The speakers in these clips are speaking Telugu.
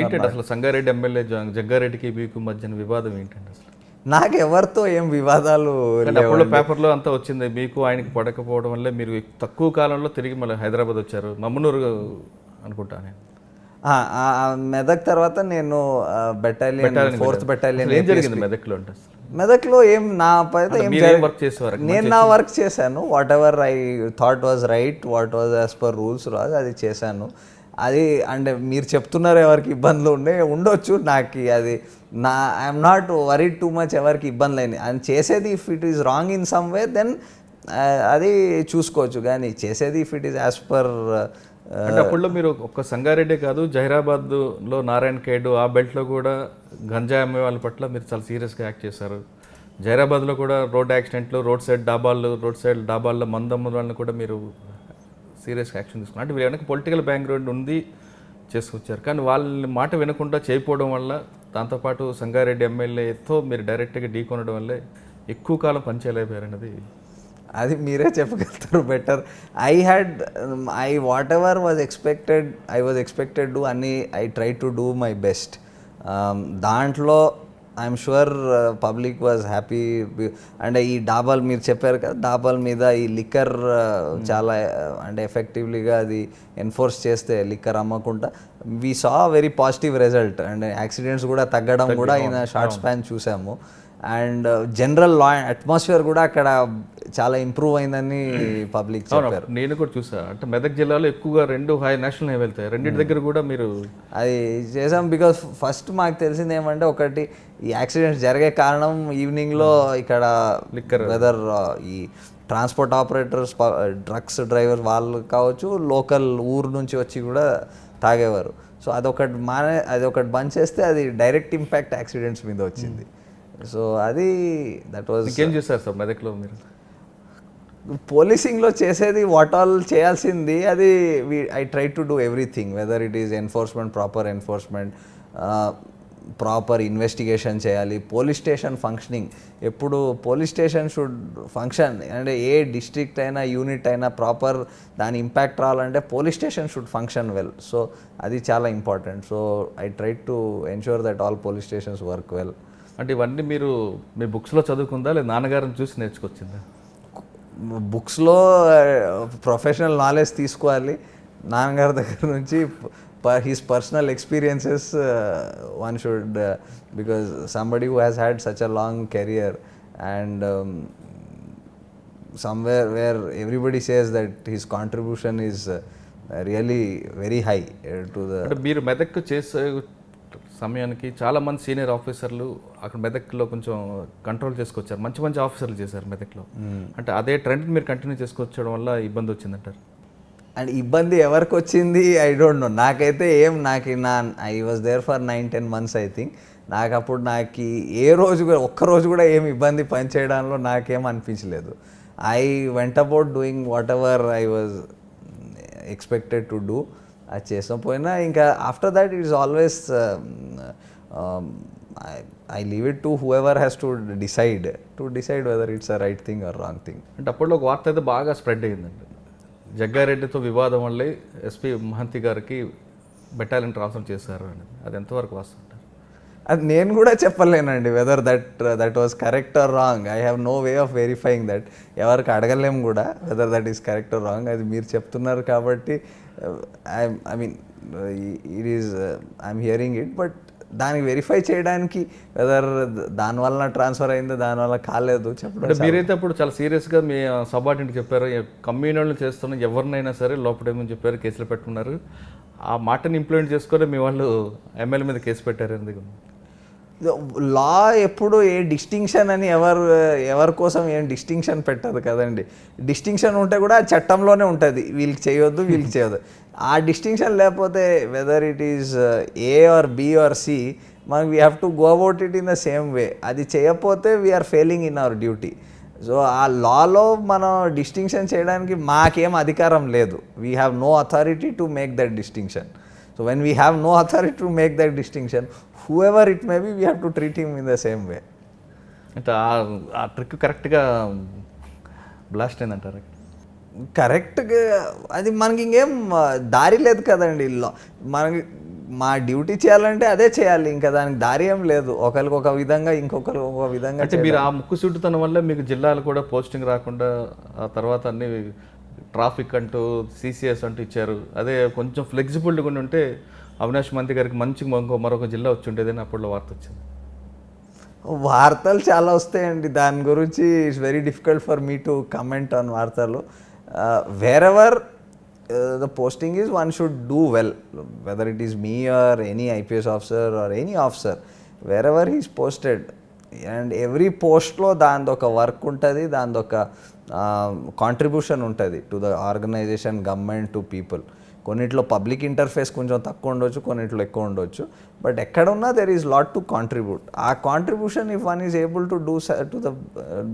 ఏంటంటే అసలు సంగారెడ్డి ఎమ్మెల్యే జగ్గారెడ్డికి మీకు మధ్యన వివాదం ఏంటంటే అసలు? నాకు ఎవరితో ఏం వివాదాలు అంటే అప్పుడు పేపర్లో అంతా వచ్చింది, మీకు ఆయనకి పడకపోవడం వల్లే మీరు తక్కువ కాలంలో తిరిగి మళ్ళీ హైదరాబాద్ వచ్చారు, మమ్మనూరు అనుకుంటా నేను. మెదక్ తర్వాత నేను బెటాలియన్ 4th బెటాలియన్ ఏం జరిగింది మెదక్లో అంటే అసలు? మెదక్లో ఏం నా పైతే ఏం మీరేం వర్క్ చేసేవారు? నేను నా వర్క్ చేశాను. What ever I thought was right, what was as per rules Raj అది చేశాను. అది అంటే మీరు చెప్తున్నారు ఎవరికి ఇబ్బందులు ఉండొచ్చు, నాకు అది I'm not worried too much ఎవరికి ఇబ్బందులు అయినాయి అని చేసేది. If it is wrong in some way then అది చూసుకోవచ్చు, కానీ చేసేది if it is as per. అంటే అప్పుడులో మీరు ఒక్క సంగారెడ్డి కాదు, జహీరాబాద్లో నారాయణ ఖేడ్ ఆ బెల్ట్లో కూడా గంజాయి అమ్మే వాళ్ళ పట్ల మీరు చాలా సీరియస్గా యాక్ట్ చేశారు. జహీరాబాద్లో కూడా రోడ్ యాక్సిడెంట్లు, రోడ్ సైడ్ డాబాల్లో మందమ్మ వాళ్ళని కూడా మీరు సీరియస్గా యాక్షన్ తీసుకున్నారు. అంటే మీరు వెనక పొలిటికల్ బ్యాక్గ్రౌండ్ ఉంది చేసుకొచ్చారు, కానీ వాళ్ళ మాట వినకుండా చేయకపోవడం వల్ల, దాంతోపాటు సంగారెడ్డి ఎమ్మెల్యేతో మీరు డైరెక్ట్గా ఢీకొనడం వల్లే ఎక్కువ కాలం పనిచేయలేకపోయారు అన్నది. అది మీరే చెప్పగలుగుతారు better. Whatever was expected to అని I try to do my best. దాంట్లో I'm sure public was happy. అంటే ఈ డాబాలు మీరు చెప్పారు కదా, డాబాల మీద ఈ లిక్కర్ చాలా అంటే ఎఫెక్టివ్లీగా అది ఎన్ఫోర్స్ చేస్తే లిక్కర్ అమ్మకుండా we saw very positive result. And accidents కూడా తగ్గడం కూడా ఇన్ షార్ట్ స్పాన్ చూసాము. అండ్ జనరల్ లా అట్మాస్ఫియర్ కూడా అక్కడ చాలా ఇంప్రూవ్ అయిందని పబ్లిక్ చెప్పారు. నేను కూడా చూసా. అంటే మెదక్ జిల్లాలో ఎక్కువగా 2 నేషనల్ హైవే వెళ్తాయి, రెండింటి దగ్గర కూడా మీరు అది చేసాం. బికాస్ ఫస్ట్ మాకు తెలిసింది ఏమంటే, ఒకటి ఈ యాక్సిడెంట్స్ జరిగే కారణం ఈవినింగ్లో ఇక్కడ లిక్కర్, వెదర్ ఈ ట్రాన్స్పోర్ట్ ఆపరేటర్స్, ట్రక్స్ డ్రైవర్స్ వాళ్ళు కావచ్చు, లోకల్ ఊరు నుంచి వచ్చి కూడా తాగేవారు. సో అదొకటి బంద్ చేస్తే అది డైరెక్ట్ ఇంపాక్ట్ యాక్సిడెంట్స్ మీద వచ్చింది. సో అది దట్ వాజ్. ఇంకేం చేస్తారు సార్ మెదక్లో మీరు? పోలీసింగ్లో చేసేది వాట్ ఆల్ చేయాల్సింది అది I try to do everything, weather it is enforcement, proper enforcement, proper investigation చేయాలి. పోలీస్ స్టేషన్ ఫంక్షనింగ్, ఎప్పుడు పోలీస్ స్టేషన్ షుడ్ ఫంక్షన్. అంటే ఏ డిస్ట్రిక్ట్ అయినా యూనిట్ అయినా ప్రాపర్ దాని ఇంపాక్ట్ రావాలంటే police station should function well. So అది చాలా important. So I try to ensure that all police stations work well. అంటే ఇవన్నీ మీరు మీ బుక్స్లో చదువుకుందా, లేదా నాన్నగారిని చూసి నేర్చుకొచ్చిందా? బుక్స్లో ప్రొఫెషనల్ నాలెడ్జ్ తీసుకోవాలి, నాన్నగారి దగ్గర నుంచి his personal experiences one should, because somebody who has had such a long career and somewhere where everybody says that his contribution is really very high to the. అంటే మీరు మెదక్ చేసే సమయానికి చాలామంది సీనియర్ ఆఫీసర్లు అక్కడ మెదక్లో కొంచెం కంట్రోల్ చేసుకొచ్చారు, మంచి మంచి ఆఫీసర్లు చేశారు మెదక్లో. అంటే అదే ట్రెండ్ మీరు కంటిన్యూ చేసుకొచ్చడం వల్ల ఇబ్బంది వచ్చిందంటారు? అండ్ ఇబ్బంది ఎవరికి వచ్చింది ఐ డోంట్ నో. నాకైతే I was there for 9-10 months I think. నాకు ఏ రోజు కూడా ఒక్కరోజు కూడా ఏం ఇబ్బంది పనిచేయడంలో నాకేం అనిపించలేదు. I went about doing what ever I was expected to do. అది చేసాం పోయినా ఇంకా after that it is always I leave it to who ever has to decide whether it's a right thing or wrong thing. అంటే అప్పట్లో ఒక వార్త అయితే బాగా స్ప్రెడ్ అయ్యిందండి, జగ్గారెడ్డితో వివాదం వల్లే ఎస్పీ మహంతి గారికి బెటాలియన్ ట్రాన్స్ఫర్ చేశారు అని. అది ఎంతవరకు వాస్తవం? అది నేను కూడా చెప్పలేనండి whether that was correct or wrong. I have no way of verifying that. ఎవరికి అడగలేము కూడా whether that is correct or wrong. అది మీరు చెప్తున్నారు కాబట్టి I mean it is I'm hearing it. But దానికి వెరిఫై చేయడానికి వెదర్ దానివల్ల ట్రాన్స్ఫర్ అయిందో దానివల్ల కాలేదు చెప్పడం. మీరైతే అప్పుడు చాలా సీరియస్గా మీ సబార్డినేట్కి చెప్పారు, కమ్యూనిటీలు చేస్తున్న ఎవరినైనా సరే లోపడేమని చెప్పారు, కేసులు పెట్టుకున్నారు. ఆ మాటని ఇంప్లిమెంట్ చేసుకొని మీ వాళ్ళు ఎమ్మెల్యే మీద కేసు పెట్టారు ఎందుకు? లా ఎప్పుడు ఏ డిస్టింక్షన్ అని ఎవరి కోసం ఏం డిస్టింక్షన్ పెట్టదు కదండి. డిస్టింక్షన్ ఉంటే కూడా చట్టంలోనే ఉంటుంది, వీళ్ళకి చేయొద్దు వీళ్ళకి చేయొద్దు. ఆ డిస్టింక్షన్ లేకపోతే whether it is A or B or C, మనకి we have to go about it in the same way. అది చేయకపోతే we're failing in our duty. So ఆ లాలో మనం డిస్టింక్షన్ చేయడానికి మాకేం అధికారం లేదు. We have no authority to make that distinction. So when we have no authority to make that distinction, whoever it may be, we have to treat him in the same way. అంటే ఆ ట్రిక్ కరెక్ట్గా బ్లాస్ట్ అయిందంటారు? కరెక్ట్గా అది మనకి ఇంకేం దారి లేదు కదండి. మా డ్యూటీ చేయాలంటే అదే చేయాలి, ఇంకా దానికి దారి ఏం లేదు. ఒకరికి ఒక విధంగా, ఇంకొకరు ఒక విధంగా. అంటే మీరు ఆ ముక్కుసూటితనం వల్ల మీకు జిల్లాలు కూడా పోస్టింగ్ రాకుండా ఆ తర్వాత అన్ని ట్రాఫిక్ అంటూ సిసిఎస్ అంటూ ఇచ్చారు. అదే కొంచెం ఫ్లెక్సిబుల్గా ఉంటే అవినాష్ మంత్రి గారికి మంచి మరొక జిల్లా వచ్చి ఉండేదని అప్పట్లో వార్త వచ్చింది. వార్తలు చాలా వస్తాయండి దాని గురించి. It's very difficult for me to comment on వార్తలు. Wherever the posting is, one should do well, whether it is me or any IPS officer or any officer, wherever he is posted. And every post lo dandoka work untadi, dandoka contribution untadi to the organization, government, to people. కొన్నిట్లో పబ్లిక్ ఇంటర్ఫేస్ కొంచెం తక్కువ ఉండొచ్చు, కొన్నిట్లో ఎక్కువ ఉండొచ్చు, బట్ ఎక్కడ ఉన్నా there is lot to contribute. ఆ contribution if one is able to do to the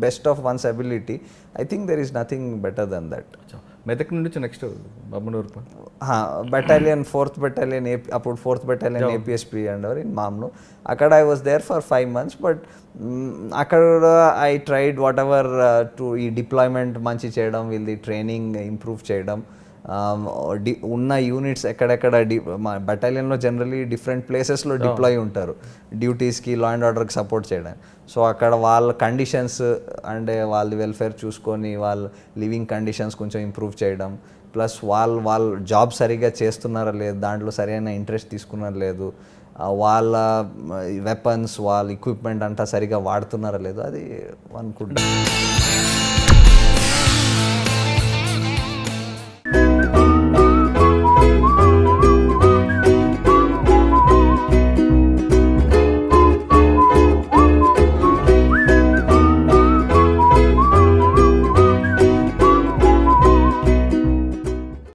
best of one's ability, I think there is nothing better than that. Medak నుండి next Bammanur battalion, 4th battalion అప్పుడు 4th battalion APSP under in Mamnoor. అక్కడ I was there for 5 months, but అక్కడ I tried whatever to ఈ డిప్లాయ్మెంట్ మంచి చేయడం, వీళ్ళది ట్రైనింగ్ ఇంప్రూవ్ చేయడం, ఉన్న యూనిట్స్ ఎక్కడెక్కడ మా బెటాలియన్లో జనరలీ డిఫరెంట్ ప్లేసెస్లో డిప్లాయ్ ఉంటారు డ్యూటీస్కి, లా అండ్ ఆర్డర్కి సపోర్ట్ చేయడానికి. సో అక్కడ వాళ్ళ కండిషన్స్ అంటే వాళ్ళ వెల్ఫేర్ చూసుకొని వాళ్ళ లివింగ్ కండిషన్స్ కొంచెం ఇంప్రూవ్ చేయడం, ప్లస్ వాళ్ళ జాబ్ సరిగ్గా చేస్తున్నారా లేదు, దాంట్లో సరైన ఇంట్రెస్ట్ తీసుకున్నారా లేదు, వాళ్ళ వెపన్స్, వాళ్ళ ఎక్విప్మెంట్ అంతా సరిగ్గా వాడుతున్నారా లేదు, అది అనుకుంటున్నాను.